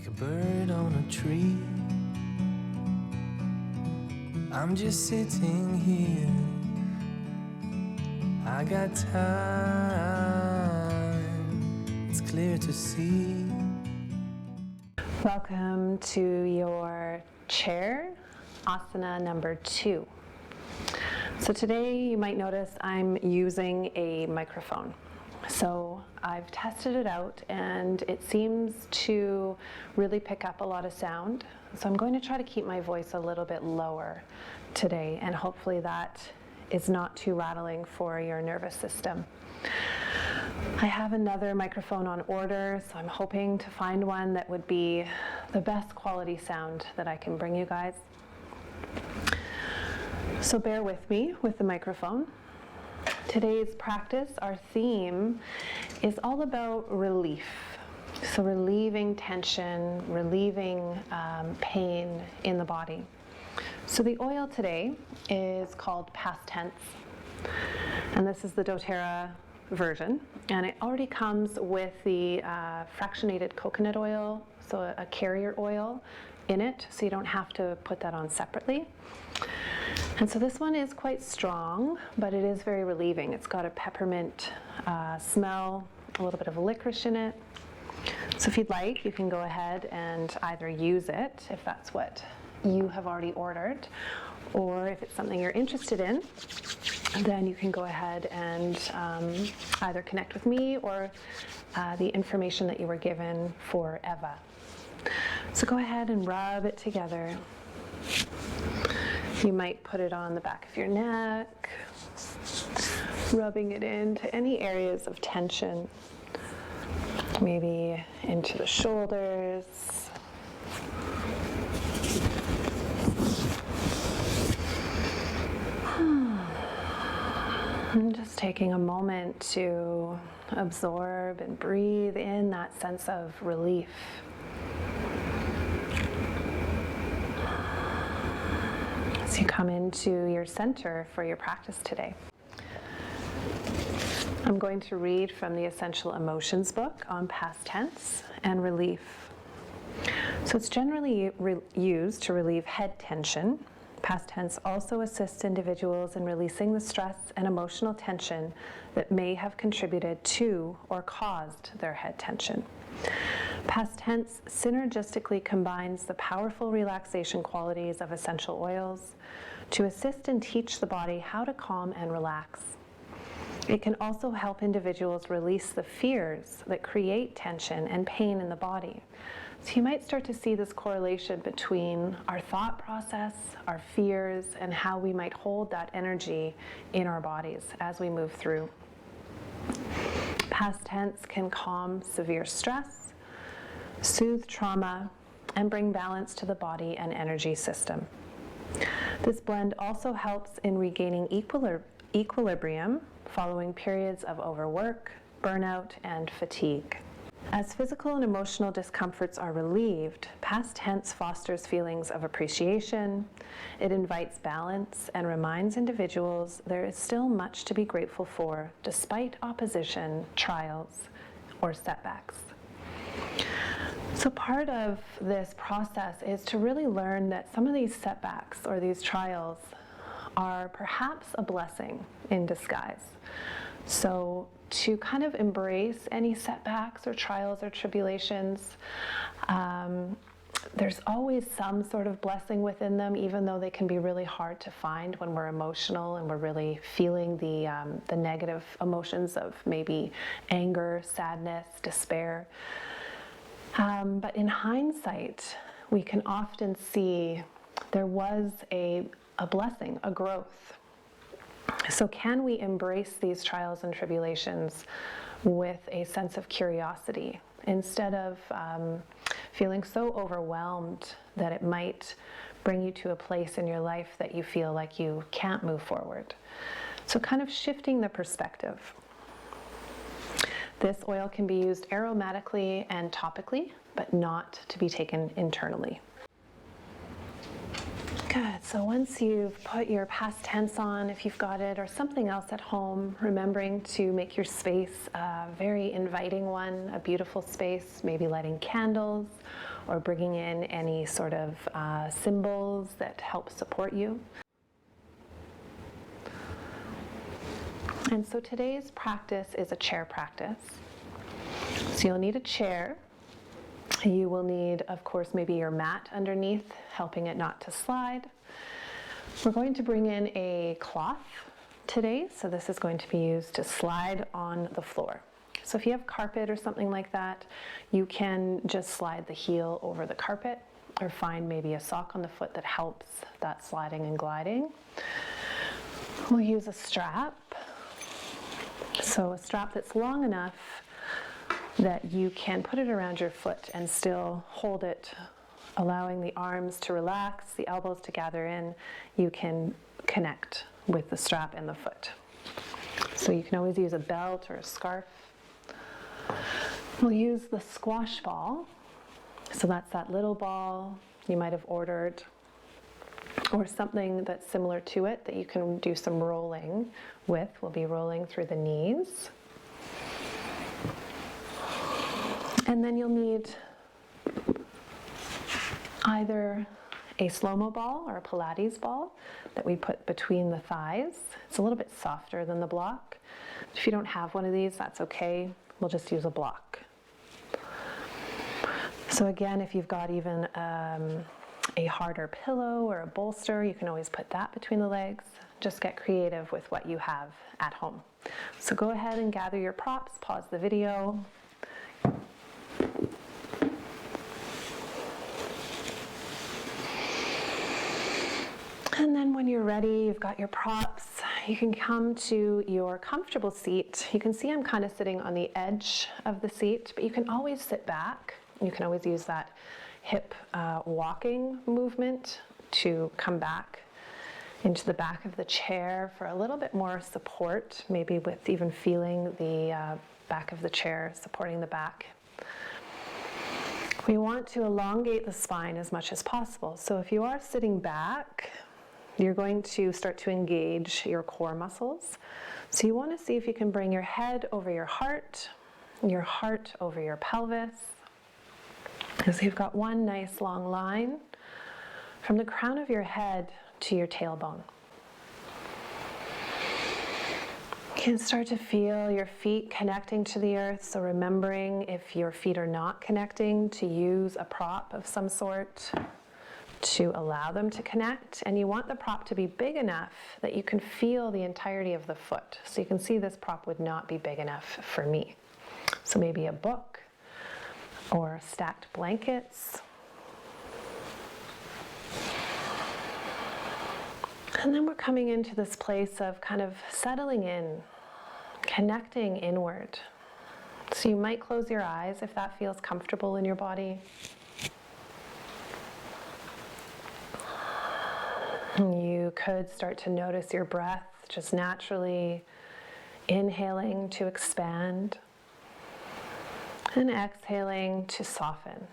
like a bird on a tree. I'm just sitting here. I got time, it's clear to see. Welcome to your chair, Asana number 2. So today you might notice I'm using a microphone. So I've tested it out and it seems to really pick up a lot of sound. So I'm going to try to keep my voice a little bit lower today, and hopefully that is not too rattling for your nervous system. I have another microphone on order, so I'm hoping to find one that would be the best quality sound that I can bring you guys. So bear with me with the microphone. Today's practice, our theme, is all about relief. So relieving tension, relieving pain in the body. So the oil today is called past tense, and this is the doTERRA version, and it already comes with the fractionated coconut oil, so a carrier oil in it, so you don't have to put that on separately. And so this one is quite strong, but it is very relieving. It's got a peppermint smell, a little bit of licorice in it. So if you'd like, you can go ahead and either use it, if that's what you have already ordered, or if it's something you're interested in, then you can go ahead and either connect with me or the information that you were given for Eva. So go ahead and rub it together. You might put it on the back of your neck, rubbing it into any areas of tension, maybe into the shoulders. And just taking a moment to absorb and breathe in that sense of relief. As you come into your center for your practice today. I'm going to read from the Essential Emotions book on past tense and relief. So it's generally used to relieve head tension. Past tense also assists individuals in releasing the stress and emotional tension that may have contributed to or caused their head tension. Past tense synergistically combines the powerful relaxation qualities of essential oils to assist and teach the body how to calm and relax. It can also help individuals release the fears that create tension and pain in the body. So you might start to see this correlation between our thought process, our fears, and how we might hold that energy in our bodies as we move through. Past tense can calm severe stress, soothe trauma, and bring balance to the body and energy system. This blend also helps in regaining equilibrium following periods of overwork, burnout, and fatigue. As physical and emotional discomforts are relieved, past tense fosters feelings of appreciation, it invites balance, and reminds individuals there is still much to be grateful for despite opposition, trials, or setbacks. So part of this process is to really learn that some of these setbacks or these trials are perhaps a blessing in disguise. So to kind of embrace any setbacks or trials or tribulations, there's always some sort of blessing within them, even though they can be really hard to find when we're emotional and we're really feeling the negative emotions of maybe anger, sadness, despair. But in hindsight, we can often see there was a blessing, a growth. So can we embrace these trials and tribulations with a sense of curiosity instead of feeling so overwhelmed that it might bring you to a place in your life that you feel like you can't move forward? So kind of shifting the perspective. This oil can be used aromatically and topically, but not to be taken internally. Good. So once you've put your past tense on, if you've got it, or something else at home, remembering to make your space a very inviting one, a beautiful space, maybe lighting candles or bringing in any sort of symbols that help support you. And so today's practice is a chair practice. So you'll need a chair. You will need, of course, maybe your mat underneath, helping it not to slide. We're going to bring in a cloth today, so this is going to be used to slide on the floor. So if you have carpet or something like that, you can just slide the heel over the carpet, or find maybe a sock on the foot that helps that sliding and gliding. We'll use a strap. So a strap that's long enough that you can put it around your foot and still hold it, allowing the arms to relax, the elbows to gather in. You can connect with the strap and the foot. So you can always use a belt or a scarf. We'll use the squash ball. So that's that little ball you might have ordered, or something that's similar to it that you can do some rolling with. We'll be rolling through the knees. And then you'll need either a slow-mo ball or a Pilates ball that we put between the thighs. It's a little bit softer than the block. If you don't have one of these, that's okay. We'll just use a block. So again, if you've got even a harder pillow or a bolster, you can always put that between the legs. Just get creative with what you have at home. So go ahead and gather your props, pause the video. And then when you're ready, you've got your props, you can come to your comfortable seat. You can see I'm kind of sitting on the edge of the seat, but you can always sit back. You can always use that hip walking movement to come back into the back of the chair for a little bit more support, maybe with even feeling the back of the chair supporting the back. We want to elongate the spine as much as possible. So if you are sitting back, you're going to start to engage your core muscles. So you want to see if you can bring your head over your heart over your pelvis. So you've got one nice long line from the crown of your head to your tailbone. You can start to feel your feet connecting to the earth. So remembering, if your feet are not connecting, to use a prop of some sort to allow them to connect. And you want the prop to be big enough that you can feel the entirety of the foot. So you can see this prop would not be big enough for me. So maybe a book or stacked blankets. And then we're coming into this place of kind of settling in, connecting inward. So you might close your eyes if that feels comfortable in your body. You could start to notice your breath just naturally inhaling to expand and exhaling to soften.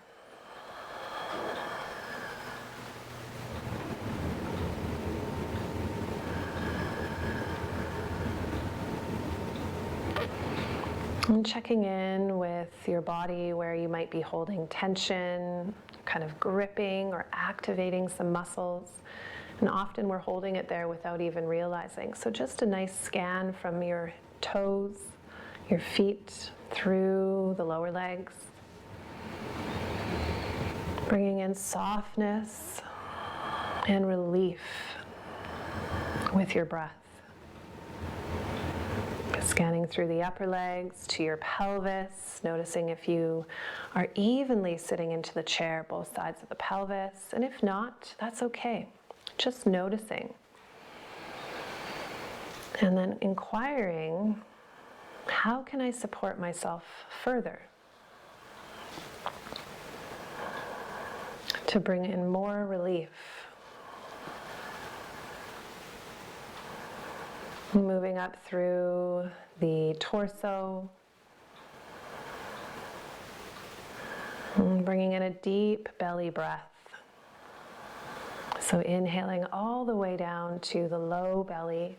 And checking in with your body where you might be holding tension, kind of gripping or activating some muscles. And often we're holding it there without even realizing. So just a nice scan from your toes, your feet, through the lower legs. Bringing in softness and relief with your breath. Scanning through the upper legs to your pelvis, noticing if you are evenly sitting into the chair, both sides of the pelvis. And if not, that's okay. Just noticing. And then inquiring, how can I support myself further to bring in more relief? Moving up through the torso, and bringing in a deep belly breath. So inhaling all the way down to the low belly.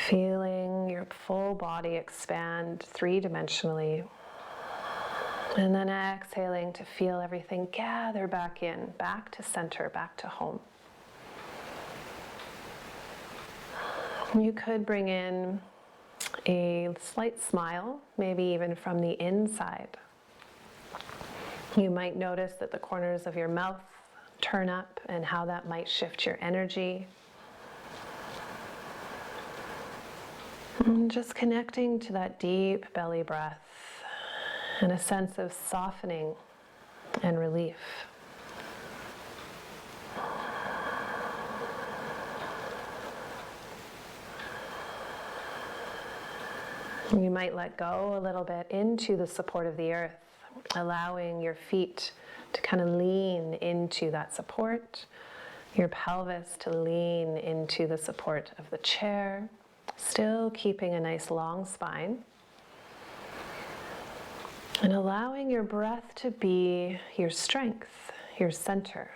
Feeling your full body expand three-dimensionally. And then exhaling to feel everything gather back in, back to center, back to home. You could bring in a slight smile, maybe even from the inside. You might notice that the corners of your mouth turn up and how that might shift your energy. And just connecting to that deep belly breath and a sense of softening and relief. You might let go a little bit into the support of the earth, allowing your feet to kind of lean into that support, your pelvis to lean into the support of the chair, still keeping a nice long spine, and allowing your breath to be your strength, your center.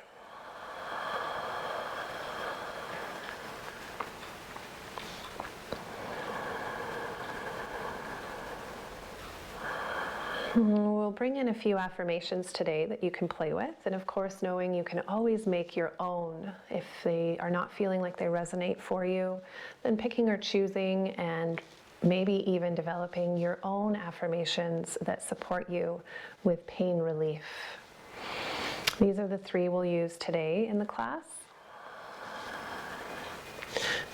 We'll bring in a few affirmations today that you can play with, and of course knowing you can always make your own. If they are not feeling like they resonate for you, then picking or choosing and maybe even developing your own affirmations that support you with pain relief. These are the three we'll use today in the class.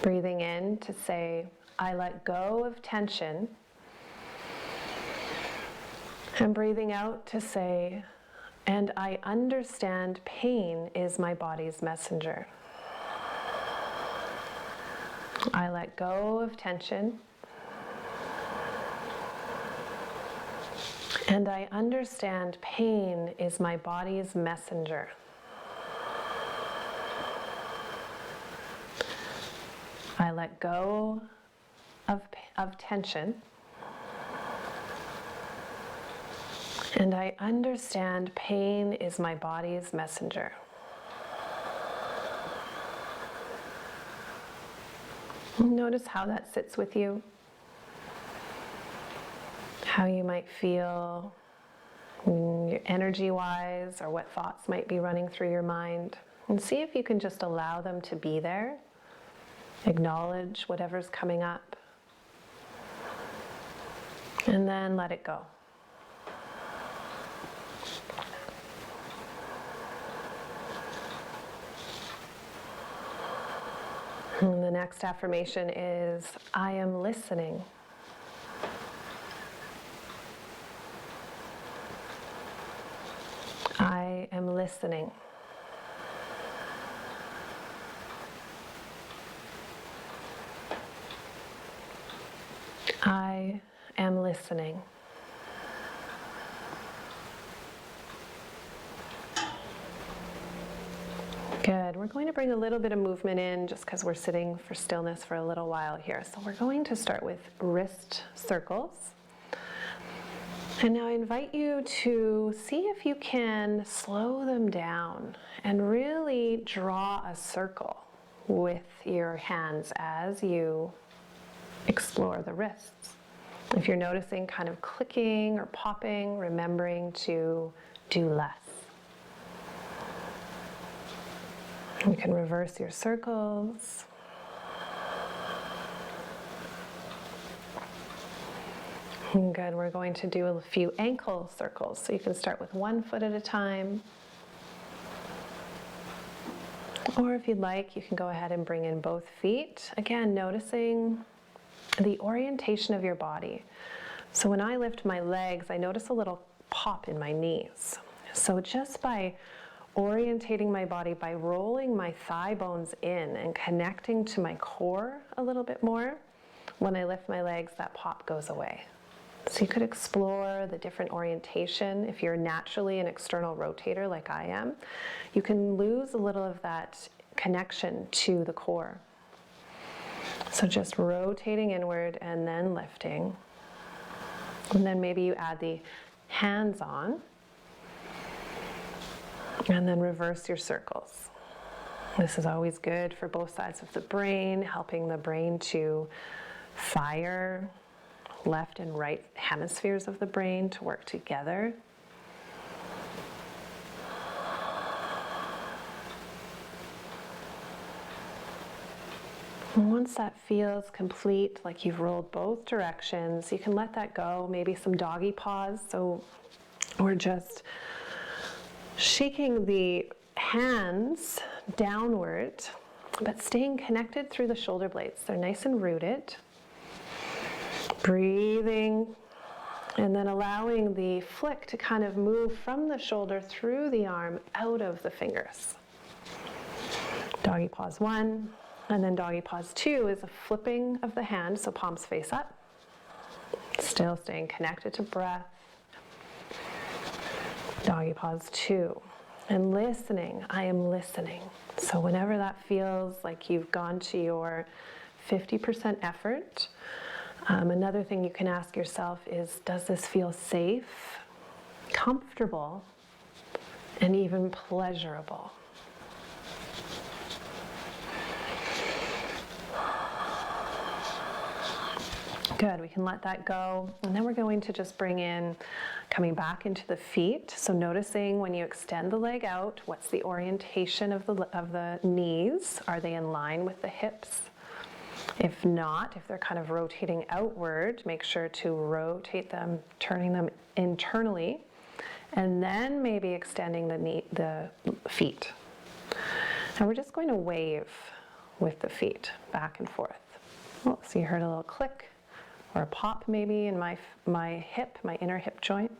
Breathing in to say, I let go of tension. And breathing out to say, and I understand pain is my body's messenger. I let go of tension. And I understand pain is my body's messenger. I let go of tension. And I understand pain is my body's messenger. Notice how that sits with you, how you might feel energy-wise, or what thoughts might be running through your mind. And see if you can just allow them to be there. Acknowledge whatever's coming up. And then let it go. And the next affirmation is, I am listening. I am listening. I am listening. Good. We're going to bring a little bit of movement in just because we're sitting for stillness for a little while here. So we're going to start with wrist circles. And now I invite you to see if you can slow them down and really draw a circle with your hands as you explore the wrists. If you're noticing kind of clicking or popping, remembering to do less. You can reverse your circles. Good, we're going to do a few ankle circles. So you can start with one foot at a time. Or if you'd like, you can go ahead and bring in both feet. Again, noticing the orientation of your body. So when I lift my legs, I notice a little pop in my knees. So just by orientating my body, by rolling my thigh bones in and connecting to my core a little bit more, when I lift my legs, that pop goes away. So you could explore the different orientation. If you're naturally an external rotator like I am, you can lose a little of that connection to the core. So just rotating inward and then lifting. And then maybe you add the hands on. And then reverse your circles. This is always good for both sides of the brain, helping the brain to fire left and right hemispheres of the brain to work together. And once that feels complete, like you've rolled both directions, you can let that go. Maybe some doggy paws. So we're just shaking the hands downward, but staying connected through the shoulder blades. They're nice and rooted. Breathing, and then allowing the flick to kind of move from the shoulder through the arm out of the fingers. Doggy pause 1, and then doggy pause 2 is a flipping of the hand, so palms face up. Still staying connected to breath. Doggy pause 2. And listening, I am listening. So whenever that feels like you've gone to your 50% effort, another thing you can ask yourself is, does this feel safe, comfortable, and even pleasurable? Good, we can let that go. And then we're going to just bring in, coming back into the feet. So noticing when you extend the leg out, what's the orientation of the knees? Are they in line with the hips? If not, if they're kind of rotating outward, make sure to rotate them, turning them internally, and then maybe extending the feet. And we're just going to wave with the feet back and forth. Oh, so you heard a little click or a pop maybe in my hip, my inner hip joint.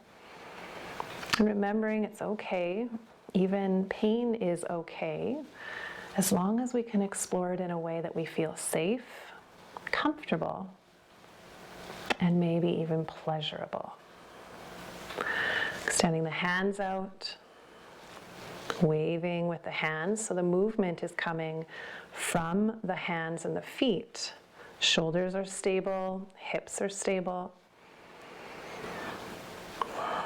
And remembering it's okay, even pain is okay, as long as we can explore it in a way that we feel safe, comfortable, and maybe even pleasurable. Extending the hands out, waving with the hands. So the movement is coming from the hands and the feet. Shoulders are stable, hips are stable.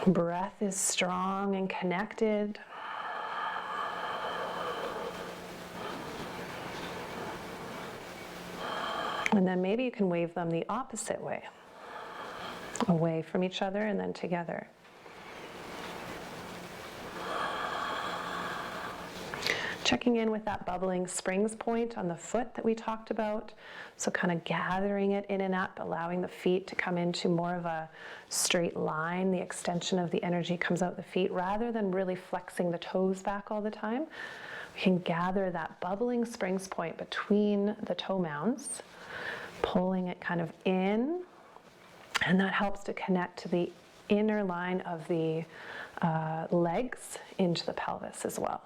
Breath is strong and connected. And then maybe you can wave them the opposite way, away from each other and then together. Checking in with that bubbling springs point on the foot that we talked about. So kind of gathering it in and up, allowing the feet to come into more of a straight line. The extension of the energy comes out the feet rather than really flexing the toes back all the time. We can gather that bubbling springs point between the toe mounds, pulling it kind of in, and that helps to connect to the inner line of the legs into the pelvis as well.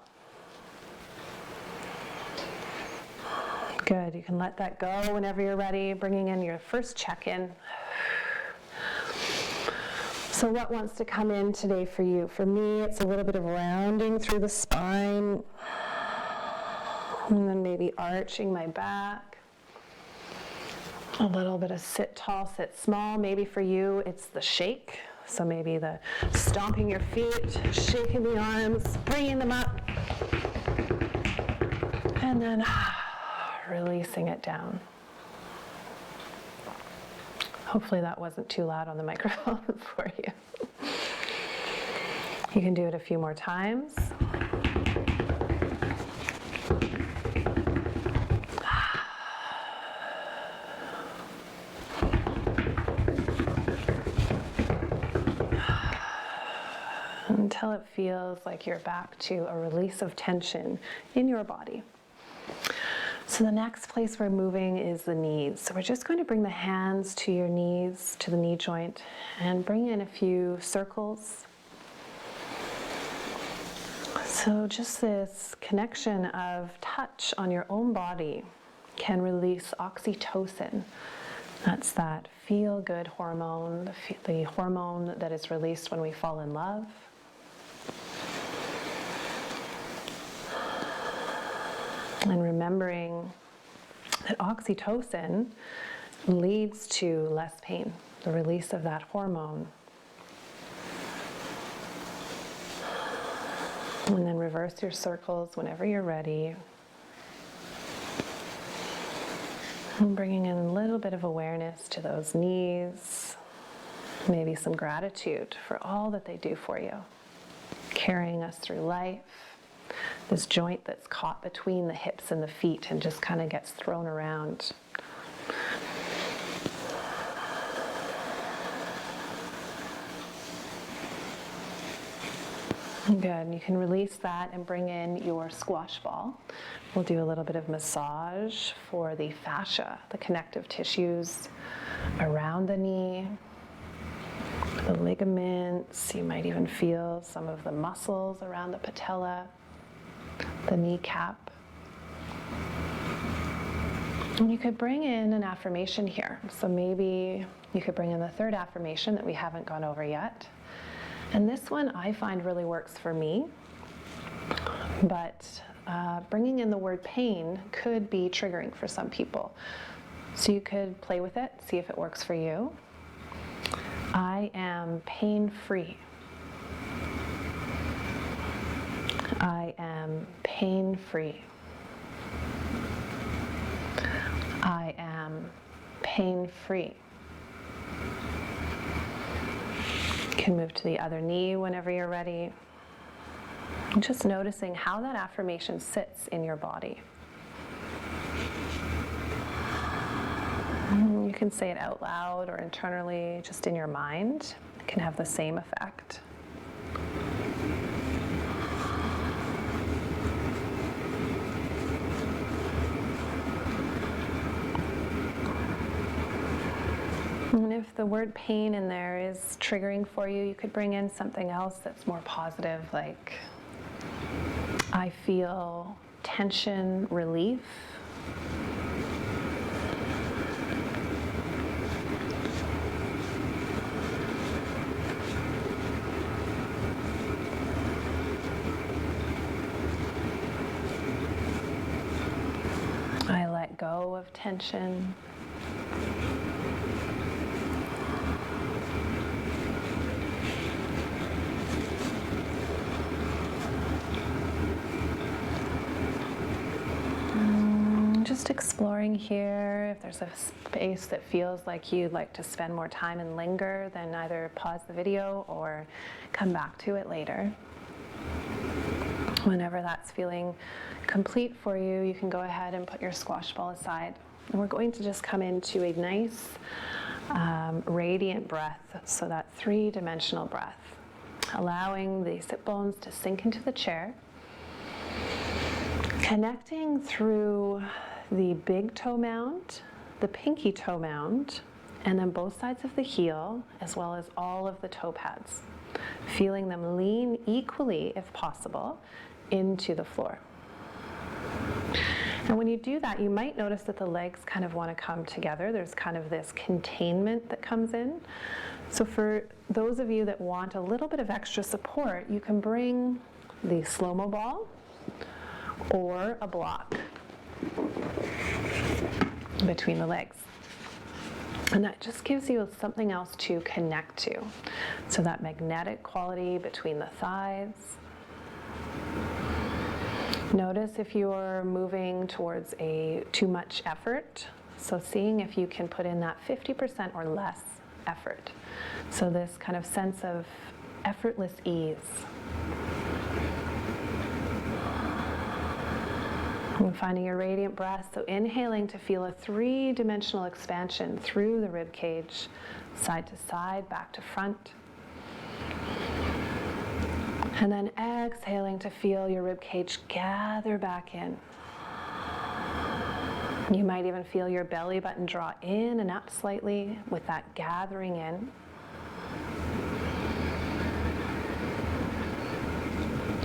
Good, you can let that go whenever you're ready, bringing in your first check-in. So what wants to come in today for you? For me, it's a little bit of rounding through the spine, and then maybe arching my back. A little bit of sit tall, sit small. Maybe for you, it's the shake. So maybe the stomping your feet, shaking the arms, bringing them up, and then releasing it down. Hopefully that wasn't too loud on the microphone for you. You can do it a few more times. Until it feels like you're back to a release of tension in your body. So the next place we're moving is the knees. So we're just going to bring the hands to your knees, to the knee joint, and bring in a few circles. So just this connection of touch on your own body can release oxytocin. That's that feel-good hormone, the hormone that is released when we fall in love. And remembering that oxytocin leads to less pain, the release of that hormone. And then reverse your circles whenever you're ready. And bringing in a little bit of awareness to those knees. Maybe some gratitude for all that they do for you, carrying us through life. This joint that's caught between the hips and the feet and just kind of gets thrown around. Good. You can release that and bring in your squash ball. We'll do a little bit of massage for the fascia, the connective tissues around the knee, the ligaments. You might even feel some of the muscles around the patella, the kneecap. And you could bring in an affirmation here. So maybe you could bring in the third affirmation that we haven't gone over yet. And this one I find really works for me, but bringing in the word pain could be triggering for some people. So you could play with it, see if it works for you. I am pain-free. I am pain-free. I am pain-free. You can move to the other knee whenever you're ready. Just noticing how that affirmation sits in your body. You can say it out loud or internally, just in your mind. It can have the same effect. And if the word pain in there is triggering for you, you could bring in something else that's more positive, like I feel tension relief. I let go of tension. Just exploring here. If there's a space that feels like you'd like to spend more time and linger, then either pause the video or come back to it later. Whenever that's feeling complete for you, you can go ahead and put your squash ball aside. And we're going to just come into a nice radiant breath, so that three-dimensional breath, allowing the sit bones to sink into the chair, connecting through the big toe mound, the pinky toe mound, and then both sides of the heel, as well as all of the toe pads. Feeling them lean equally, if possible, into the floor. And when you do that, you might notice that the legs kind of want to come together. There's kind of this containment that comes in. So for those of you that want a little bit of extra support, you can bring the slow-mo ball or a block between the legs. And that just gives you something else to connect to. So that magnetic quality between the thighs. Notice if you're moving towards too much effort. So seeing if you can put in that 50% or less effort. So this kind of sense of effortless ease. And finding your radiant breath, so inhaling to feel a three-dimensional expansion through the rib cage, side to side, back to front. And then exhaling to feel your rib cage gather back in. You might even feel your belly button draw in and up slightly with that gathering in.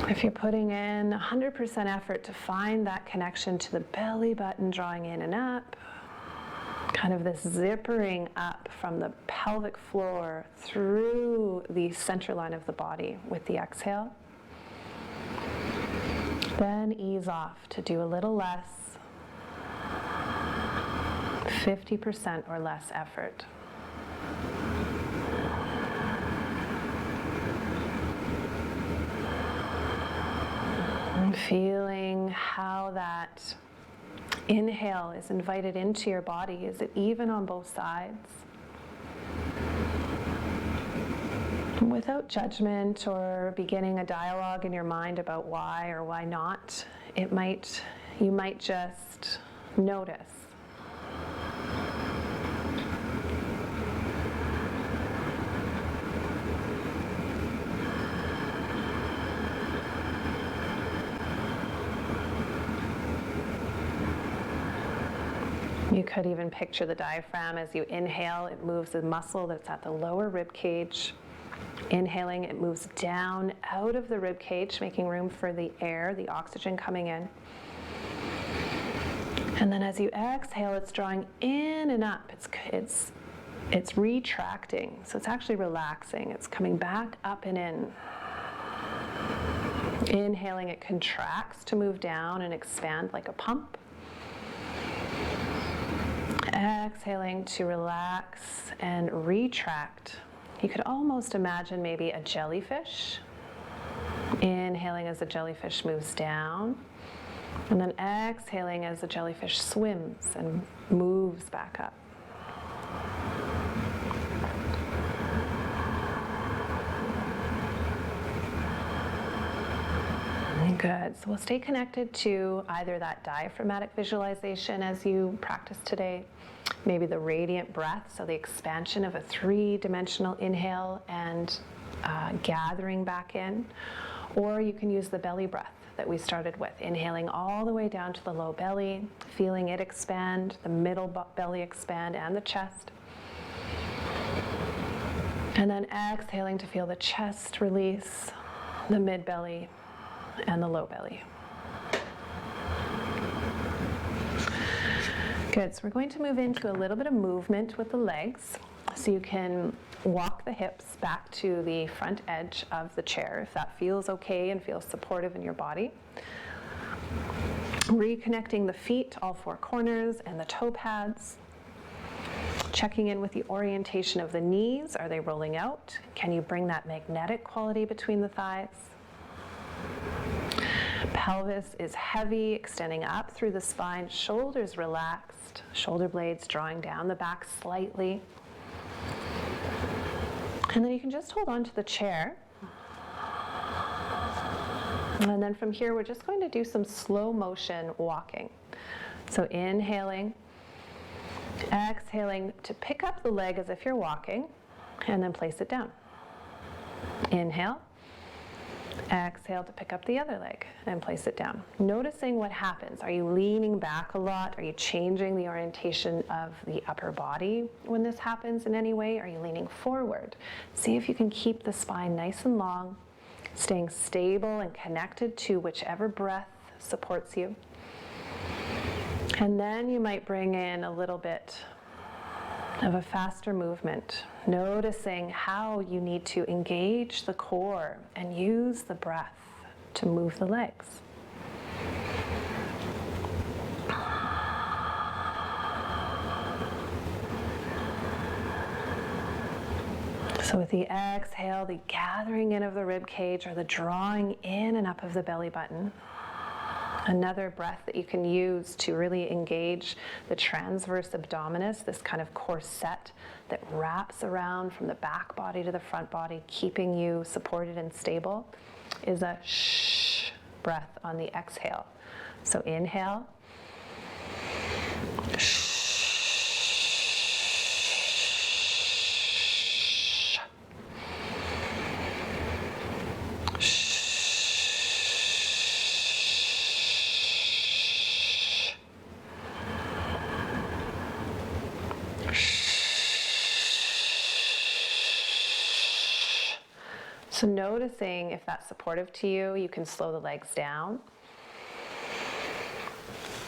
If you're putting in 100% effort to find that connection to the belly button drawing in and up, kind of this zippering up from the pelvic floor through the center line of the body with the exhale, then ease off to do a little less, 50% or less effort. Feeling how that inhale is invited into your body. Is it even on both sides? Without judgment or beginning a dialogue in your mind about why or why not, you might just notice. You could even picture the diaphragm as you inhale, it moves the muscle that's at the lower rib cage. Inhaling, it moves down out of the rib cage, making room for the air, the oxygen coming in. And then as you exhale, it's drawing in and up. It's retracting, so it's actually relaxing. It's coming back up and in. Inhaling, it contracts to move down and expand like a pump. Exhaling to relax and retract. You could almost imagine maybe a jellyfish. Inhaling as the jellyfish moves down, and then exhaling as the jellyfish swims and moves back up. Good. So we'll stay connected to either that diaphragmatic visualization as you practice today, maybe the radiant breath, so the expansion of a three-dimensional inhale and gathering back in, or you can use the belly breath that we started with, inhaling all the way down to the low belly, feeling it expand, the middle belly expand, and the chest. And then exhaling to feel the chest release, the mid belly, and the low belly. Good, so we're going to move into a little bit of movement with the legs. So you can walk the hips back to the front edge of the chair if that feels okay and feels supportive in your body. Reconnecting the feet, all four corners, and the toe pads. Checking in with the orientation of the knees. Are they rolling out? Can you bring that magnetic quality between the thighs? Pelvis is heavy, extending up through the spine, shoulders relaxed, shoulder blades drawing down the back slightly. And then you can just hold on to the chair. And then from here, we're just going to do some slow motion walking. So inhaling, exhaling to pick up the leg as if you're walking, and then place it down. Inhale. Exhale to pick up the other leg and place it down. Noticing what happens. Are you leaning back a lot? Are you changing the orientation of the upper body when this happens in any way? Are you leaning forward? See if you can keep the spine nice and long, staying stable and connected to whichever breath supports you. And then you might bring in a little bit of a faster movement, noticing how you need to engage the core and use the breath to move the legs. So with the exhale, the gathering in of the rib cage or the drawing in and up of the belly button. Another breath that you can use to really engage the transverse abdominis, this kind of corset that wraps around from the back body to the front body, keeping you supported and stable, is a shh breath on the exhale. So inhale. Shh. So noticing if that's supportive to you, you can slow the legs down.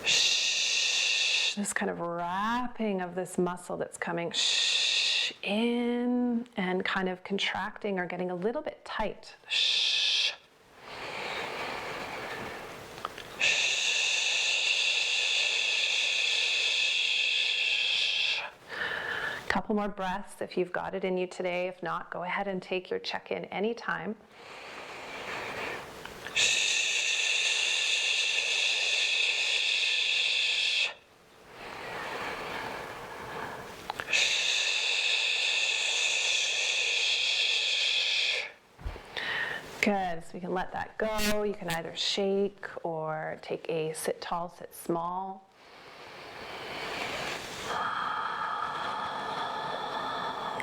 Shh. This kind of wrapping of this muscle that's coming in and kind of contracting or getting a little bit tight. Shh. Couple more breaths if you've got it in you today. If not, go ahead and take your check-in anytime. Shh. Good, so we can let that go. You can either shake or take a sit tall, sit small.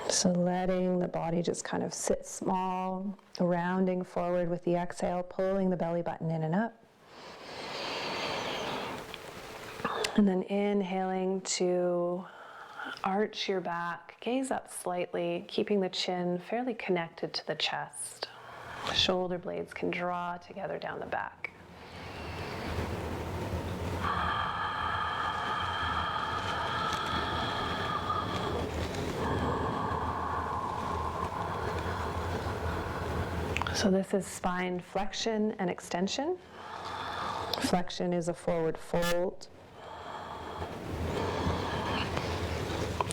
So letting the body just kind of sit small, rounding forward with the exhale, pulling the belly button in and up. And then inhaling to arch your back, gaze up slightly, keeping the chin fairly connected to the chest. Shoulder blades can draw together down the back. So this is spine flexion and extension. Flexion is a forward fold.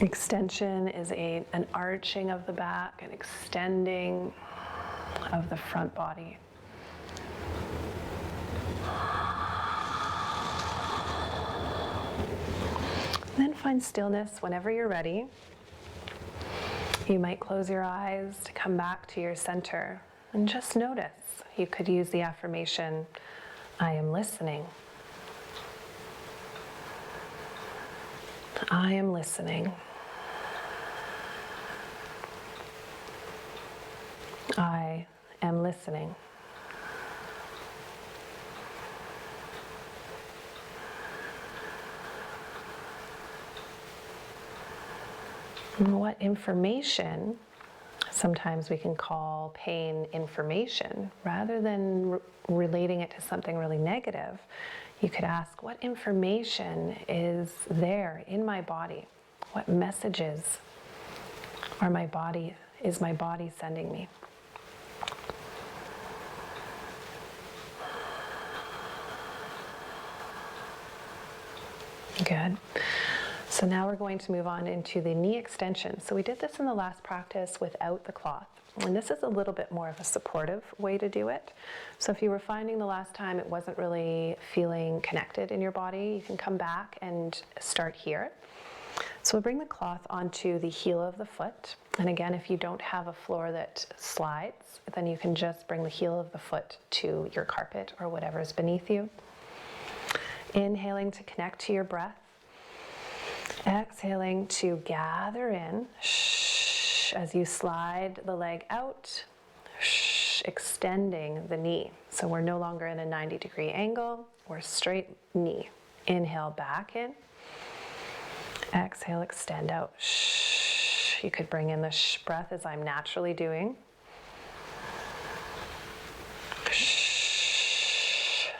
Extension is an arching of the back, an extending of the front body. And then find stillness whenever you're ready. You might close your eyes to come back to your center and just notice. You could use the affirmation, I am listening. I am listening. I am listening. And what information, sometimes we can call pain information, rather than relating it to something really negative, you could ask, what information is there in my body? What messages is my body sending me? Good. So now we're going to move on into the knee extension. So we did this in the last practice without the cloth. And this is a little bit more of a supportive way to do it. So if you were finding the last time it wasn't really feeling connected in your body, you can come back and start here. So we'll bring the cloth onto the heel of the foot. And again, if you don't have a floor that slides, then you can just bring the heel of the foot to your carpet or whatever is beneath you. Inhaling to connect to your breath. Exhaling to gather in. As you slide the leg out, extending the knee. So we're no longer in a 90-degree angle, we're straight knee. Inhale back in. Exhale, extend out. You could bring in the breath as I'm naturally doing.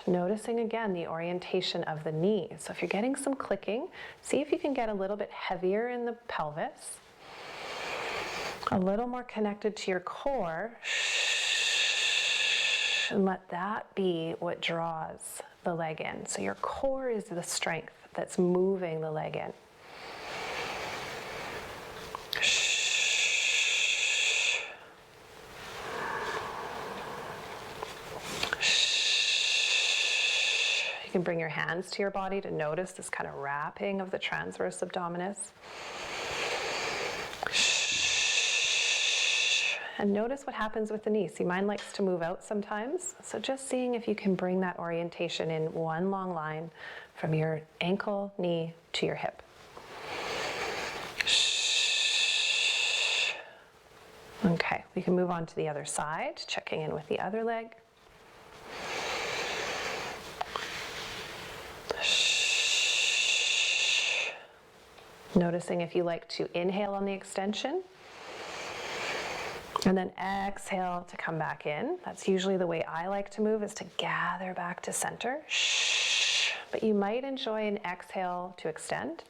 Noticing again the orientation of the knee. So if you're getting some clicking, see if you can get a little bit heavier in the pelvis. A little more connected to your core, and let that be what draws the leg in. So your core is the strength that's moving the leg in. You can bring your hands to your body to notice this kind of wrapping of the transverse abdominis. And notice what happens with the knee. See, mine likes to move out sometimes. So just seeing if you can bring that orientation in one long line from your ankle, knee to your hip. Okay, we can move on to the other side, checking in with the other leg. Noticing if you like to inhale on the extension. And then exhale to come back in. That's usually the way I like to move, is to gather back to center. But you might enjoy an exhale to extend.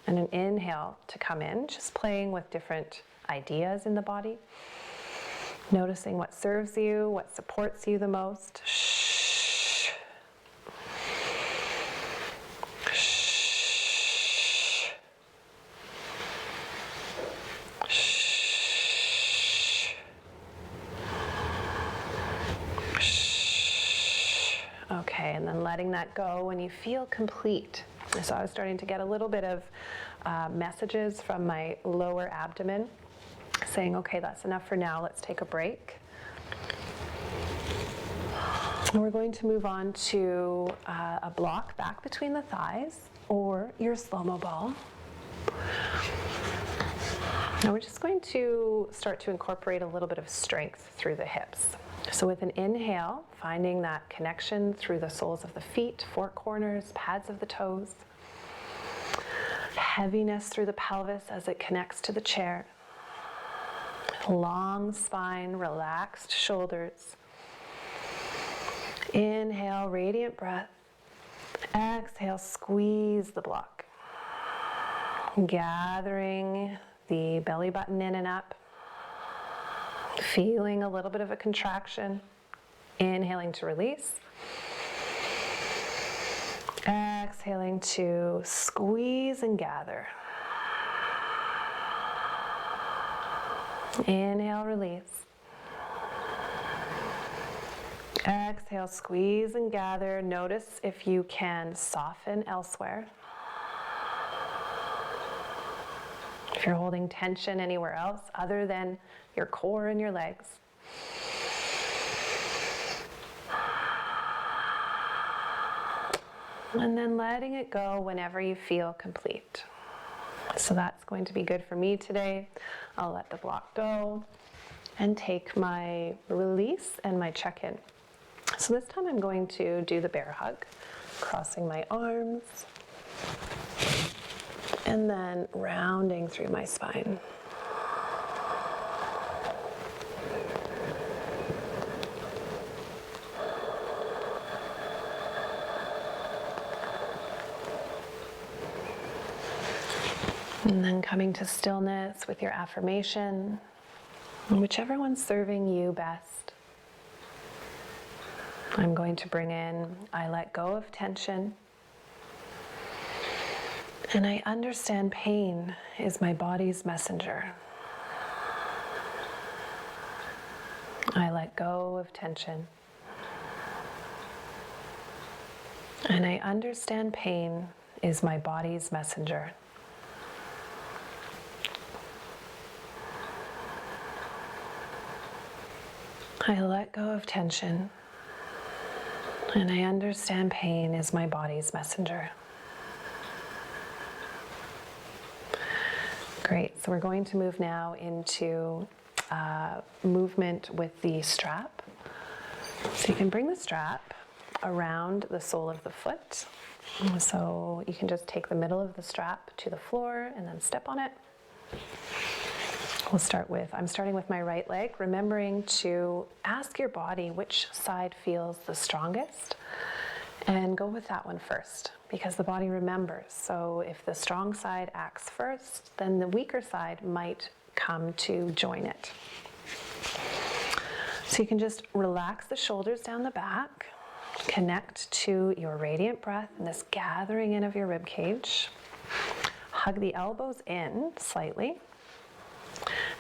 And an inhale to come in, just playing with different ideas in the body. Noticing what serves you, what supports you the most. Okay, and then letting that go when you feel complete. So I was starting to get a little bit of messages from my lower abdomen. saying, okay, that's enough for now, let's take a break. And we're going to move on to a block back between the thighs or your slow-mo ball. Now we're just going to start to incorporate a little bit of strength through the hips. So with an inhale, finding that connection through the soles of the feet, four corners, pads of the toes. Heaviness through the pelvis as it connects to the chair. Long spine, relaxed shoulders. Inhale, radiant breath. Exhale, squeeze the block. Gathering the belly button in and up. Feeling a little bit of a contraction. Inhaling to release. Exhaling to squeeze and gather. Inhale, release. Exhale, squeeze and gather. Notice if you can soften elsewhere. If you're holding tension anywhere else other than your core and your legs. And then letting it go whenever you feel complete. So that's going to be good for me today. I'll let the block go and take my release and my check-in. So this time I'm going to do the bear hug, crossing my arms and then rounding through my spine. And then coming to stillness with your affirmation, whichever one's serving you best. I'm going to bring in, I let go of tension, and I understand pain is my body's messenger. I let go of tension, and I understand pain is my body's messenger. I let go of tension, and I understand pain is my body's messenger. Great, so we're going to move now into movement with the strap. So you can bring the strap around the sole of the foot. So you can just take the middle of the strap to the floor and then step on it. I'm starting with my right leg, remembering to ask your body which side feels the strongest and go with that one first because the body remembers. So if the strong side acts first, then the weaker side might come to join it. So you can just relax the shoulders down the back, connect to your radiant breath and this gathering in of your rib cage. Hug the elbows in slightly.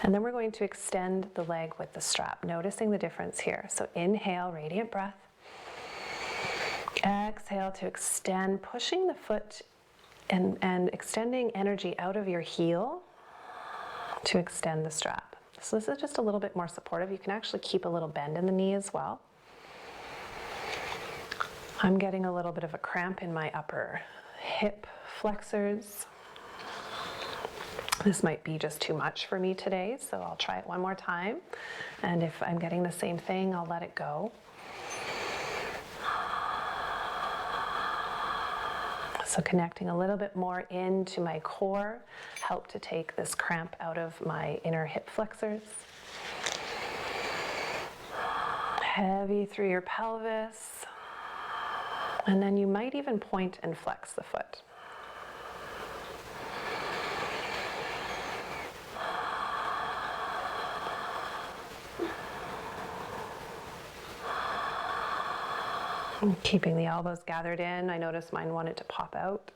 And then we're going to extend the leg with the strap, noticing the difference here. So inhale, radiant breath. Exhale to extend, pushing the foot and extending energy out of your heel to extend the strap. So this is just a little bit more supportive. You can actually keep a little bend in the knee as well. I'm getting a little bit of a cramp in my upper hip flexors. This might be just too much for me today, so I'll try it one more time. And if I'm getting the same thing, I'll let it go. So connecting a little bit more into my core, help to take this cramp out of my inner hip flexors. Heavy through your pelvis. And then you might even point and flex the foot. Keeping the elbows gathered in. I noticed mine wanted to pop out.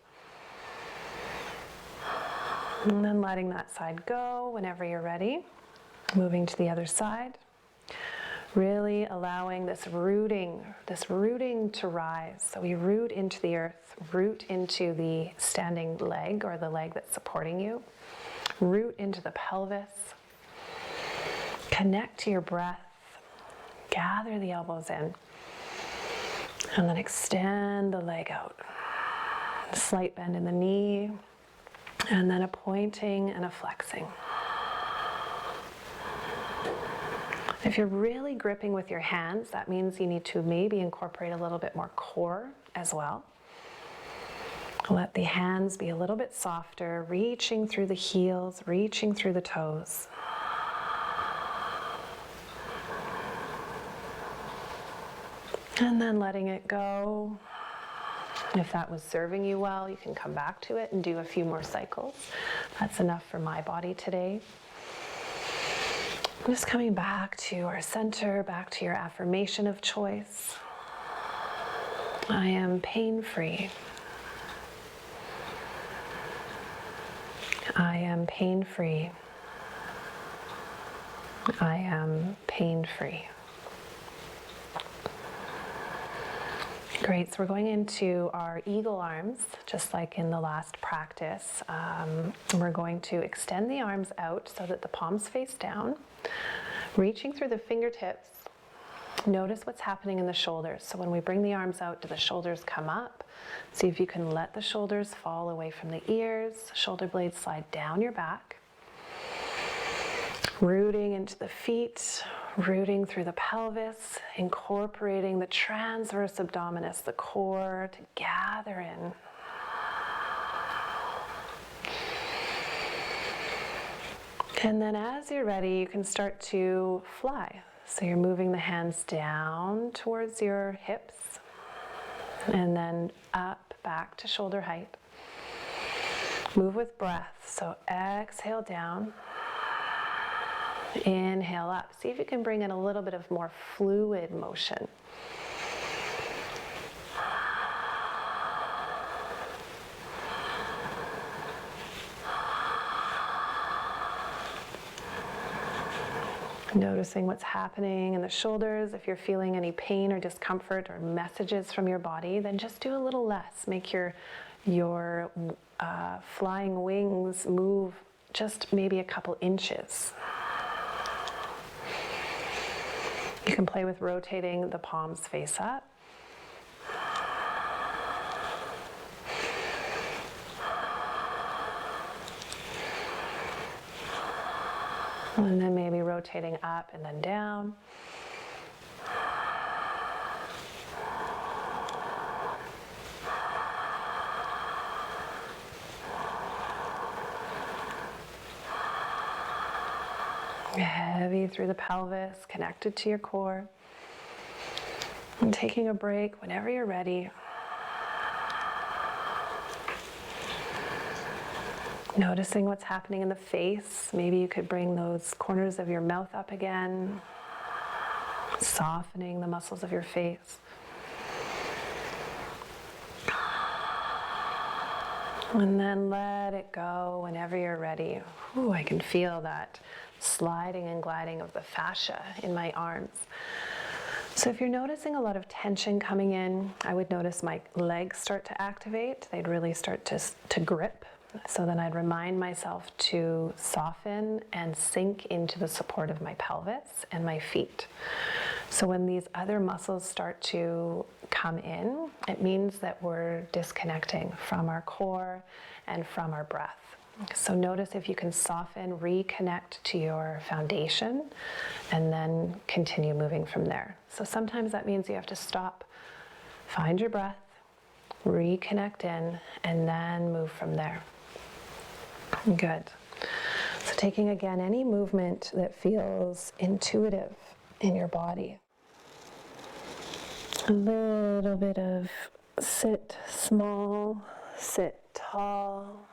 And then letting that side go whenever you're ready. Moving to the other side. Really allowing this rooting to rise. So we root into the earth, root into the standing leg or the leg that's supporting you. Root into the pelvis. Connect to your breath. Gather the elbows in. And then extend the leg out. A slight bend in the knee. And then a pointing and a flexing. If you're really gripping with your hands, that means you need to maybe incorporate a little bit more core as well. Let the hands be a little bit softer, reaching through the heels, reaching through the toes. And then letting it go. If that was serving you well, you can come back to it and do a few more cycles. That's enough for my body today. Just coming back to our center, back to your affirmation of choice. I am pain-free. I am pain-free. I am pain-free. Great, so we're going into our eagle arms, just like in the last practice. We're going to extend the arms out so that the palms face down, reaching through the fingertips. Notice what's happening in the shoulders. So when we bring the arms out, do the shoulders come up? See if you can let the shoulders fall away from the ears. Shoulder blades slide down your back. Rooting into the feet, rooting through the pelvis, incorporating the transverse abdominis, the core, to gather in. And then as you're ready, you can start to fly. So you're moving the hands down towards your hips and then up, back to shoulder height. Move with breath. So exhale down. Inhale up. See if you can bring in a little bit of more fluid motion. Noticing what's happening in the shoulders. If you're feeling any pain or discomfort or messages from your body, then just do a little less. Make your flying wings move just maybe a couple inches. You can play with rotating the palms face up. And then maybe rotating up and then down. Heavy through the pelvis, connected to your core. And taking a break whenever you're ready. Noticing what's happening in the face. Maybe you could bring those corners of your mouth up again. Softening the muscles of your face. And then let it go whenever you're ready. Ooh, I can feel that sliding and gliding of the fascia in my arms. So if you're noticing a lot of tension coming in, I would notice my legs start to activate. They'd really start to grip. So then I'd remind myself to soften and sink into the support of my pelvis and my feet. So when these other muscles start to come in, it means that we're disconnecting from our core and from our breath. So notice if you can soften, reconnect to your foundation, and then continue moving from there. So sometimes that means you have to stop, find your breath, reconnect in, and then move from there. Good. So taking again any movement that feels intuitive in your body. A little bit of sit small, sit tall.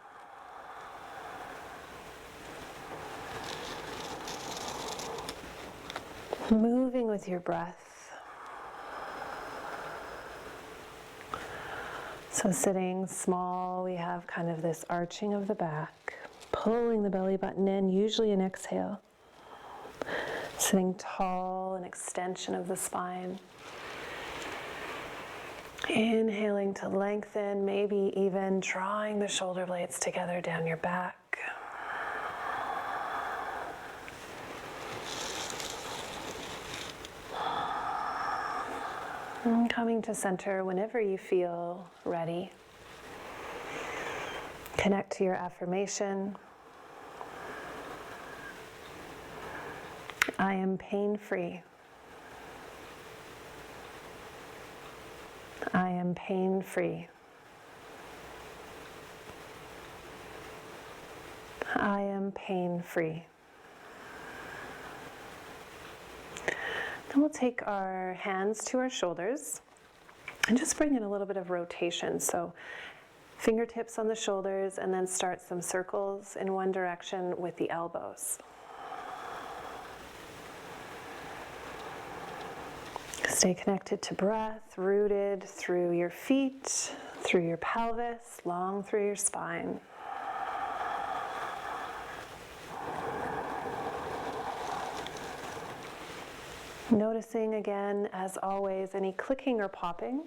Moving with your breath. So sitting small, we have kind of this arching of the back, pulling the belly button in, usually an exhale. Sitting tall, an extension of the spine. Inhaling to lengthen, maybe even drawing the shoulder blades together down your back. And coming to center whenever you feel ready. Connect to your affirmation. I am pain-free. I am pain-free. I am pain-free. Then we'll take our hands to our shoulders and just bring in a little bit of rotation. So fingertips on the shoulders, and then start some circles in one direction with the elbows. Stay connected to breath, rooted through your feet, through your pelvis, long through your spine. Noticing again, as always, any clicking or popping.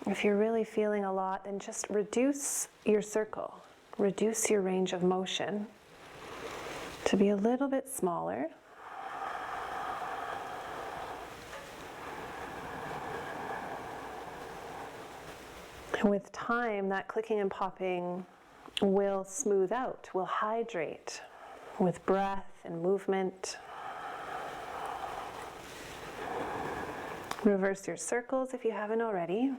If you're really feeling a lot, then just reduce your circle, reduce your range of motion to be a little bit smaller. And with time, that clicking and popping will smooth out, will hydrate with breath and movement. Reverse your circles if you haven't already.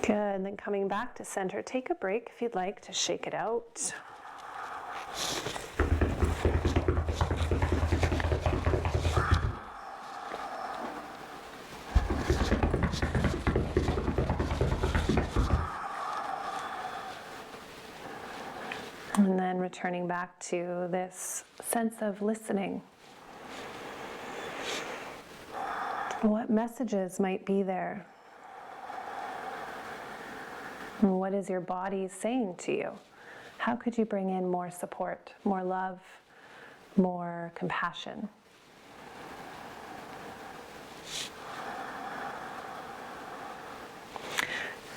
Good, and then coming back to center, take a break if you'd like to shake it out. And then returning back to this sense of listening. What messages might be there? And what is your body saying to you? How could you bring in more support, more love, more compassion?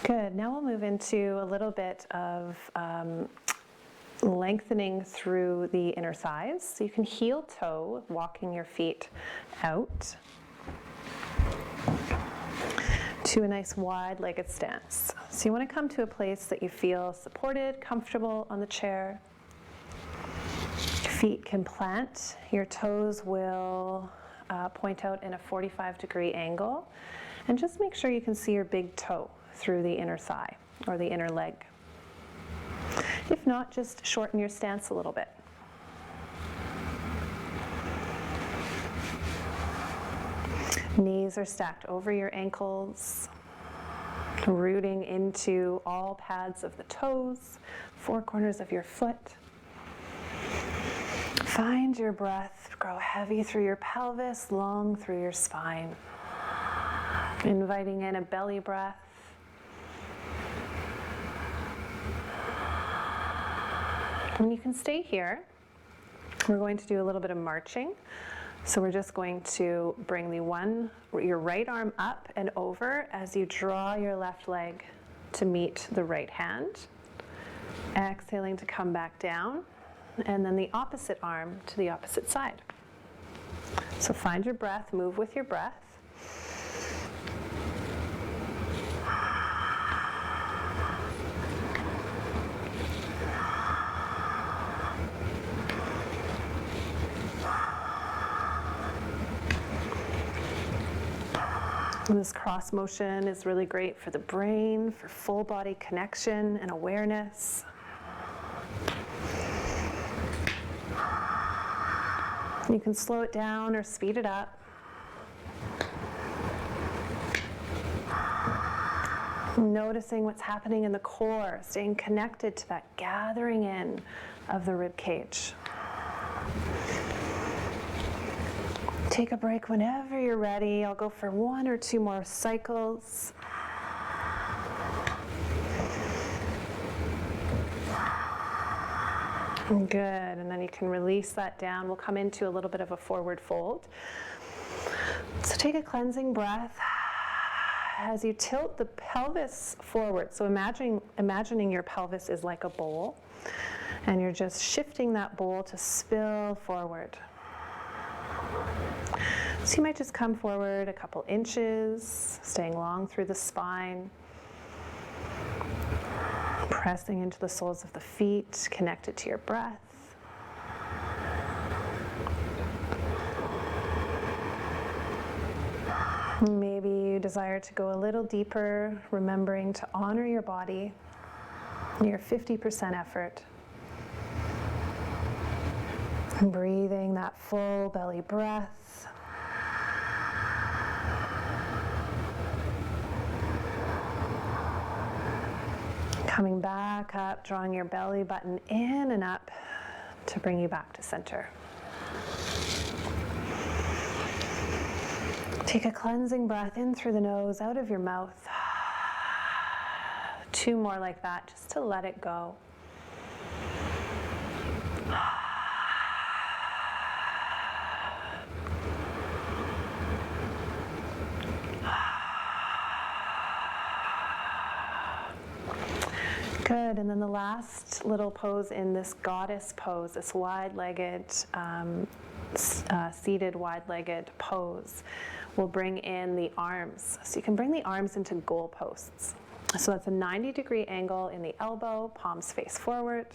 Good. Now we'll move into a little bit of lengthening through the inner thighs. So you can heel toe, walking your feet out to a nice wide-legged stance. So you want to come to a place that you feel supported, comfortable on the chair. Feet can plant. Your toes will point out in a 45-degree angle. And just make sure you can see your big toe through the inner thigh or the inner leg. If not, just shorten your stance a little bit. Knees are stacked over your ankles, rooting into all pads of the toes, four corners of your foot. Find your breath grow heavy through your pelvis, long through your spine. Inviting in a belly breath. And you can stay here. We're going to do a little bit of marching. So we're just going to bring your right arm up and over as you draw your left leg to meet the right hand. Exhaling to come back down, and then the opposite arm to the opposite side. So find your breath, move with your breath. And this cross motion is really great for the brain, for full body connection and awareness. You can slow it down or speed it up. Noticing what's happening in the core, staying connected to that gathering in of the rib cage. Take a break whenever you're ready. I'll go for 1 or 2 more cycles. Good, and then you can release that down. We'll come into a little bit of a forward fold. So take a cleansing breath as you tilt the pelvis forward, so imagining your pelvis is like a bowl, and you're just shifting that bowl to spill forward. So you might just come forward a couple inches, staying long through the spine, pressing into the soles of the feet, connected to your breath. Maybe you desire to go a little deeper, remembering to honor your body, your 50% effort. Breathing that full belly breath. Coming back up, drawing your belly button in and up to bring you back to center. Take a cleansing breath in through the nose, out of your mouth. 2 more like that, just to let it go. Good, and then the last little pose in this goddess pose, this wide-legged, seated wide-legged pose, will bring in the arms. So you can bring the arms into goal posts. So that's a 90-degree angle in the elbow, palms face forward,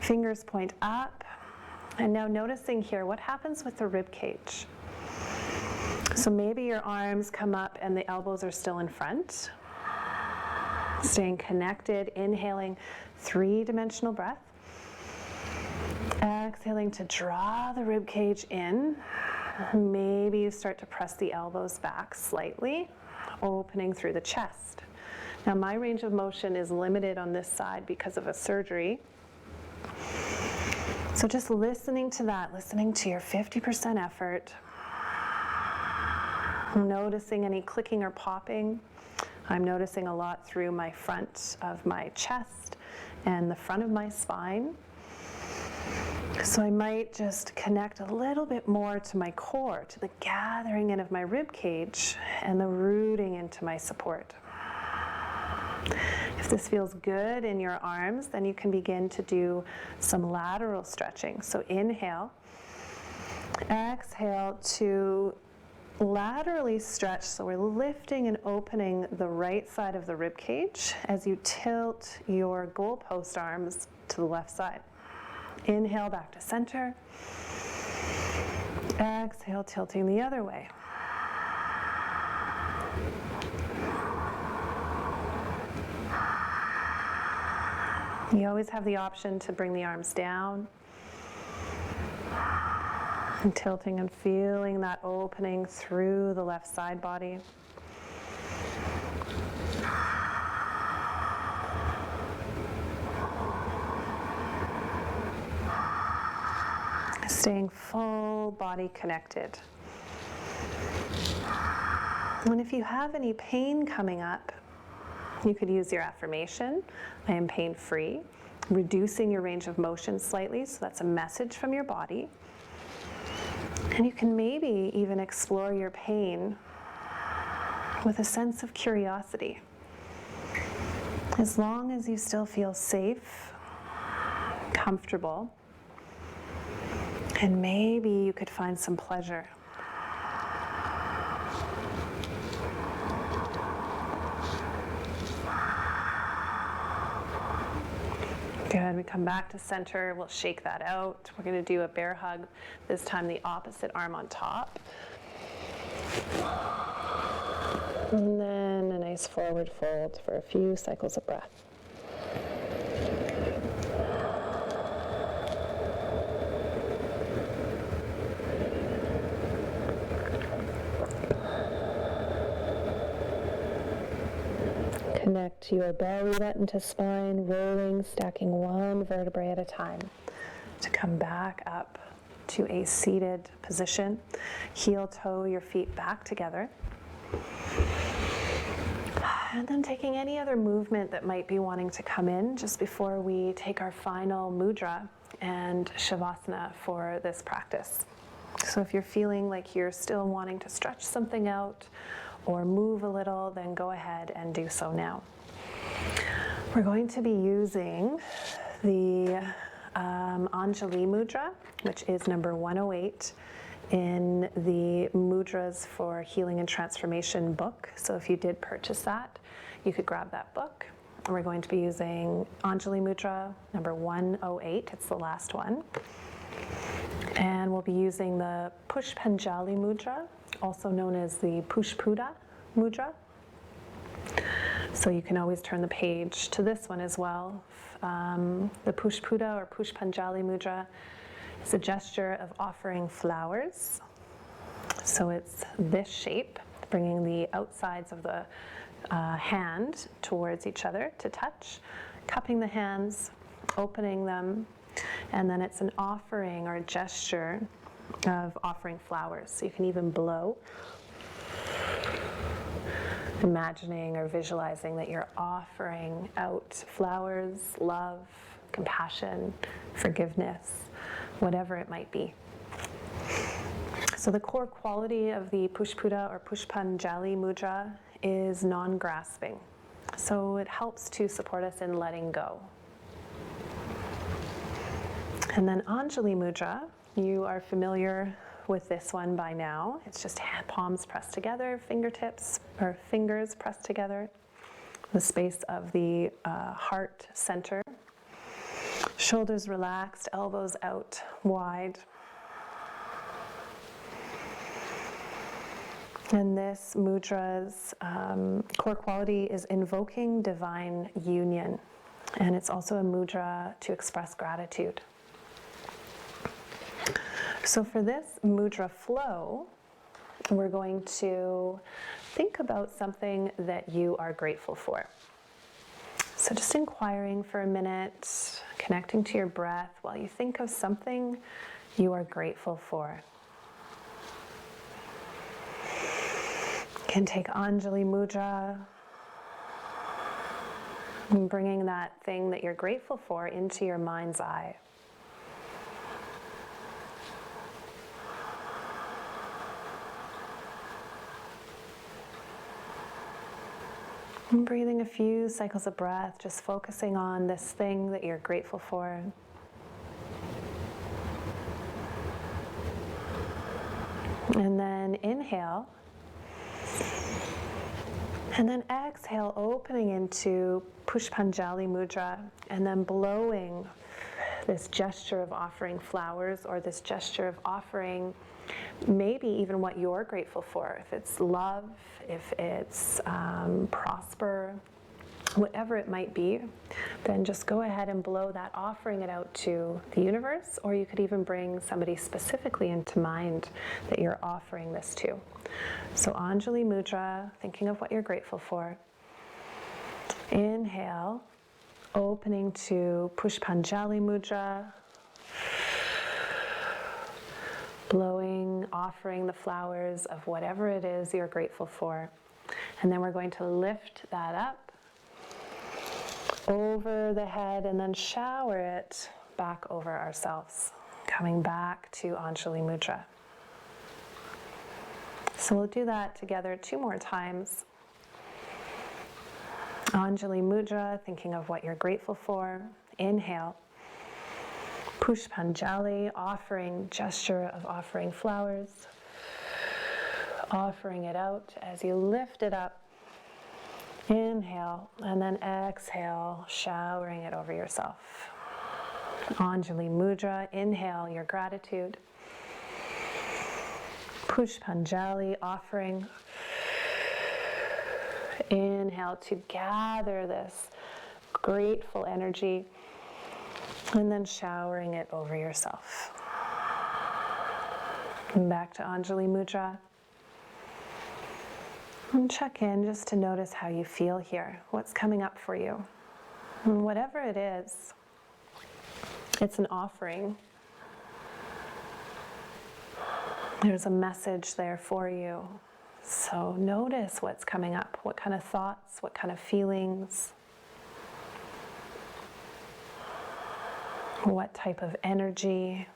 fingers point up, and now noticing here what happens with the rib cage. So maybe your arms come up and the elbows are still in front. Staying connected, inhaling 3-dimensional breath. Exhaling to draw the rib cage in. Maybe you start to press the elbows back slightly, opening through the chest. Now my range of motion is limited on this side because of a surgery. So just listening to that, listening to your 50% effort. Noticing any clicking or popping. I'm noticing a lot through my front of my chest and the front of my spine. So I might just connect a little bit more to my core, to the gathering in of my rib cage and the rooting into my support. If this feels good in your arms, then you can begin to do some lateral stretching. So inhale, exhale to laterally stretch, so we're lifting and opening the right side of the rib cage as you tilt your goalpost arms to the left side. Inhale back to center. Exhale, tilting the other way. You always have the option to bring the arms down. And tilting and feeling that opening through the left side body. Staying full body connected. And if you have any pain coming up, you could use your affirmation, I am pain-free, reducing your range of motion slightly, so that's a message from your body. And you can maybe even explore your pain with a sense of curiosity. As long as you still feel safe, comfortable, and maybe you could find some pleasure. Good, we come back to center, we'll shake that out. We're gonna do a bear hug, this time the opposite arm on top. And then a nice forward fold for a few cycles of breath. Connect your belly button to spine, rolling, stacking one vertebrae at a time to come back up to a seated position. Heel toe your feet back together. And then taking any other movement that might be wanting to come in just before we take our final mudra and shavasana for this practice. So if you're feeling like you're still wanting to stretch something out, or move a little, then go ahead and do so now. We're going to be using the Anjali Mudra, which is number 108 in the Mudras for Healing and Transformation book. So if you did purchase that, you could grab that book. And we're going to be using Anjali Mudra number 108, it's the last one. And we'll be using the Pushpanjali Mudra, also known as the Pushpuda Mudra. So you can always turn the page to this one as well. The Pushpuda or Pushpanjali Mudra is a gesture of offering flowers. So it's this shape, bringing the outsides of the hand towards each other to touch, cupping the hands, opening them, and then it's an offering or a gesture of offering flowers. So you can even blow, imagining or visualizing that you're offering out flowers, love, compassion, forgiveness, whatever it might be. So the core quality of the Pushpuda or Pushpanjali Mudra is non-grasping. So it helps to support us in letting go. And then Anjali Mudra, you are familiar with this one by now. It's just palms pressed together, fingertips or fingers pressed together, the space of the heart center. Shoulders relaxed, elbows out wide. And this mudra's core quality is invoking divine union. And it's also a mudra to express gratitude. So for this mudra flow, we're going to think about something that you are grateful for. So just inquiring for a minute, connecting to your breath while you think of something you are grateful for. You can take Anjali Mudra and bringing that thing that you're grateful for into your mind's eye. And breathing a few cycles of breath, just focusing on this thing that you're grateful for. And then inhale. And then exhale, opening into Pushpanjali Mudra, and then blowing this gesture of offering flowers, or this gesture of offering maybe even what you're grateful for. If it's love, if it's prosper, whatever it might be, then just go ahead and blow that, offering it out to the universe, or you could even bring somebody specifically into mind that you're offering this to. So Anjali Mudra, thinking of what you're grateful for. Inhale, opening to Pushpanjali Mudra. Blowing, offering the flowers of whatever it is you're grateful for. And then we're going to lift that up over the head and then shower it back over ourselves, coming back to Anjali Mudra. So we'll do that together 2 more times. Anjali Mudra, thinking of what you're grateful for. Inhale. Pushpanjali, offering, gesture of offering flowers. Offering it out as you lift it up. Inhale, and then exhale, showering it over yourself. Anjali Mudra, inhale your gratitude. Pushpanjali, offering. Inhale to gather this grateful energy, and then showering it over yourself. And back to Anjali Mudra. And check in just to notice how you feel here, what's coming up for you. And whatever it is, it's an offering. There's a message there for you. So notice what's coming up, what kind of thoughts, what kind of feelings, what type of energy.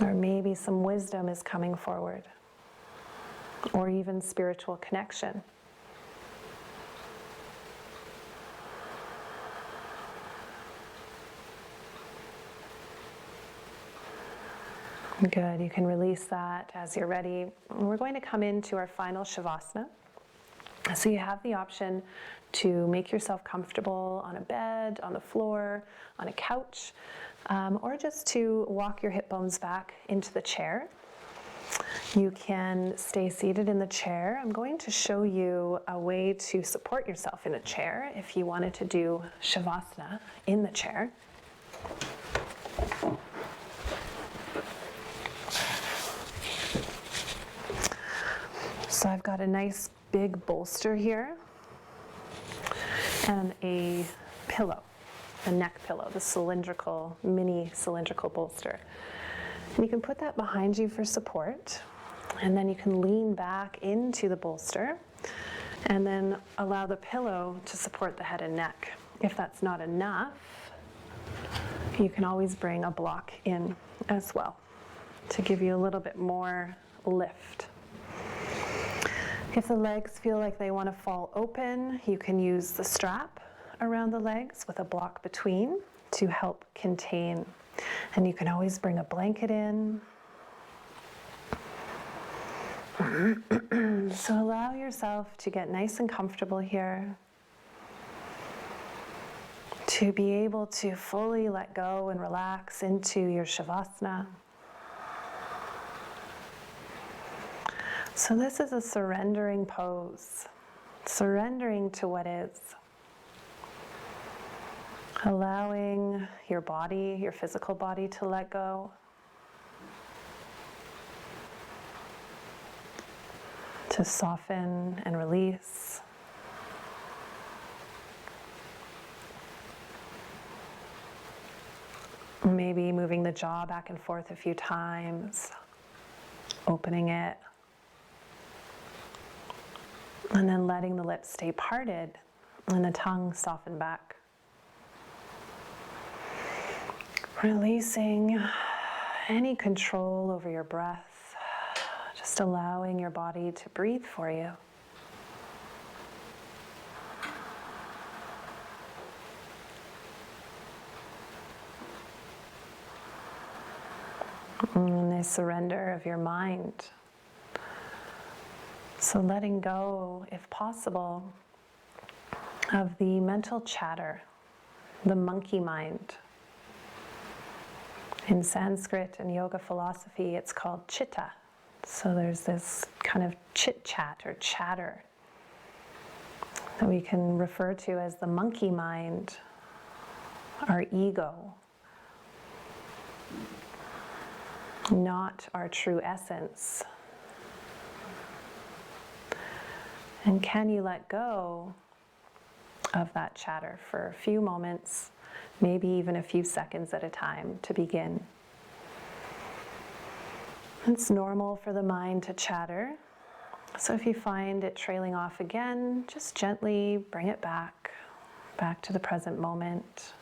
Or maybe some wisdom is coming forward, or even spiritual connection. Good, you can release that as you're ready. We're going to come into our final Shavasana. So you have the option to make yourself comfortable on a bed, on the floor, on a couch, or just to walk your hip bones back into the chair. You can stay seated in the chair. I'm going to show you a way to support yourself in a chair if you wanted to do Shavasana in the chair. So I've got a nice big bolster here and a pillow, a neck pillow, the cylindrical, mini cylindrical bolster. And you can put that behind you for support, and then you can lean back into the bolster and then allow the pillow to support the head and neck. If that's not enough, you can always bring a block in as well to give you a little bit more lift. If the legs feel like they want to fall open, you can use the strap around the legs with a block between to help contain. And you can always bring a blanket in. So allow yourself to get nice and comfortable here, to be able to fully let go and relax into your Shavasana. So this is a surrendering pose, surrendering to what is. Allowing your body, your physical body, to let go. To soften and release. Maybe moving the jaw back and forth a few times, opening it. And then letting the lips stay parted and the tongue soften back. Releasing any control over your breath, just allowing your body to breathe for you. And the surrender of your mind. So letting go, if possible, of the mental chatter, the monkey mind. In Sanskrit and yoga philosophy, it's called chitta. So there's this kind of chit-chat or chatter that we can refer to as the monkey mind, our ego, not our true essence. And can you let go of that chatter for a few moments, maybe even a few seconds at a time to begin? It's normal for the mind to chatter. So if you find it trailing off again, just gently bring it back to the present moment.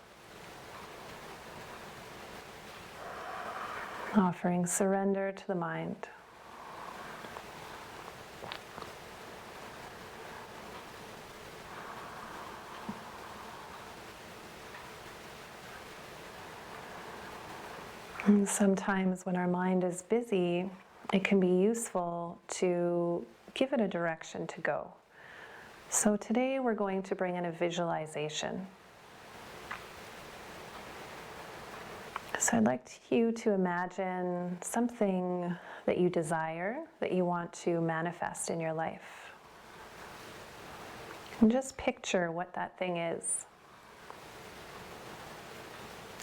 Offering surrender to the mind. And sometimes when our mind is busy, it can be useful to give it a direction to go. So today we're going to bring in a visualization. So I'd like you to imagine something that you desire, that you want to manifest in your life. And just picture what that thing is.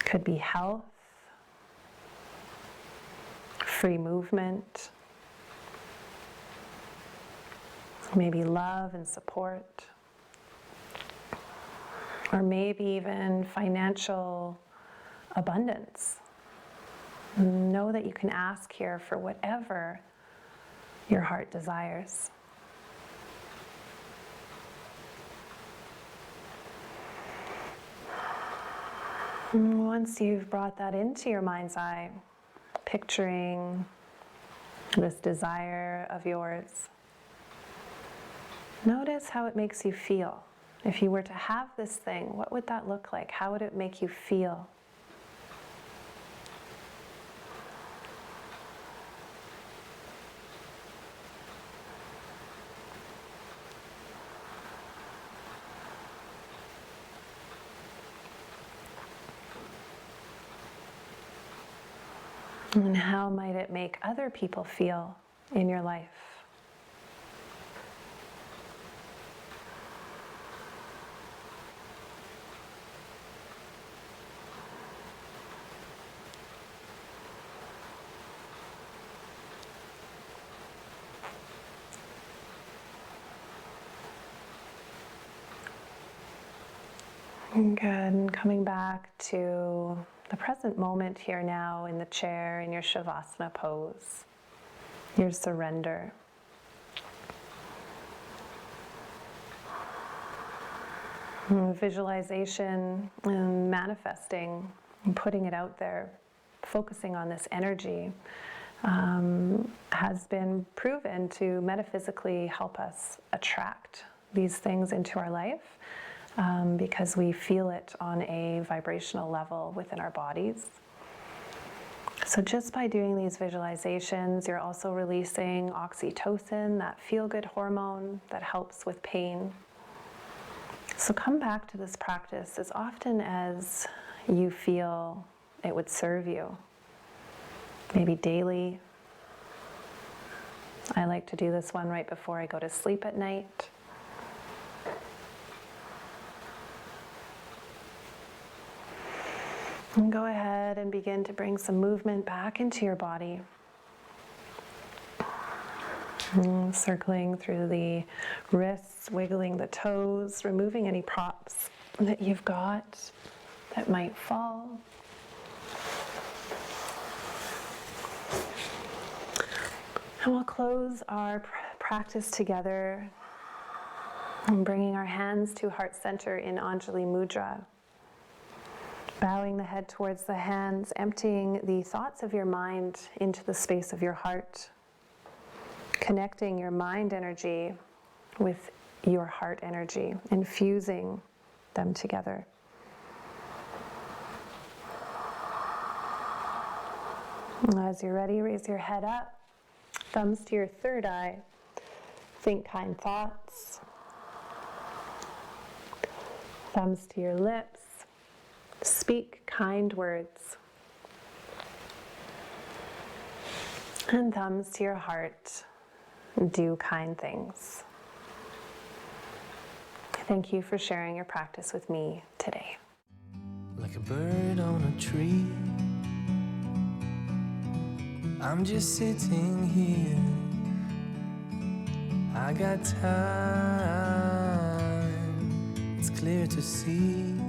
Could be health, free movement, maybe love and support, or maybe even financial abundance. Know that you can ask here for whatever your heart desires. And once you've brought that into your mind's eye, picturing this desire of yours. Notice how it makes you feel. If you were to have this thing, what would that look like? How would it make you feel? And how might it make other people feel in your life? Good. And coming back to the present moment here now in the chair, in your Shavasana pose, your surrender. Visualization and manifesting and putting it out there, focusing on this energy, has been proven to metaphysically help us attract these things into our life. Because we feel it on a vibrational level within our bodies. So just by doing these visualizations, you're also releasing oxytocin, that feel-good hormone that helps with pain. So come back to this practice as often as you feel it would serve you. Maybe daily. I like to do this one right before I go to sleep at night. And go ahead and begin to bring some movement back into your body. Circling through the wrists, wiggling the toes, removing any props that you've got that might fall. And we'll close our practice together and bringing our hands to heart center in Anjali Mudra. Bowing the head towards the hands, emptying the thoughts of your mind into the space of your heart. Connecting your mind energy with your heart energy, infusing them together. As you're ready, raise your head up, thumbs to your third eye. Think kind thoughts. Thumbs to your lips. Speak kind words. And thumbs to your heart. Do kind things. Thank you for sharing your practice with me today. Like a bird on a tree, I'm just sitting here. I got time, it's clear to see.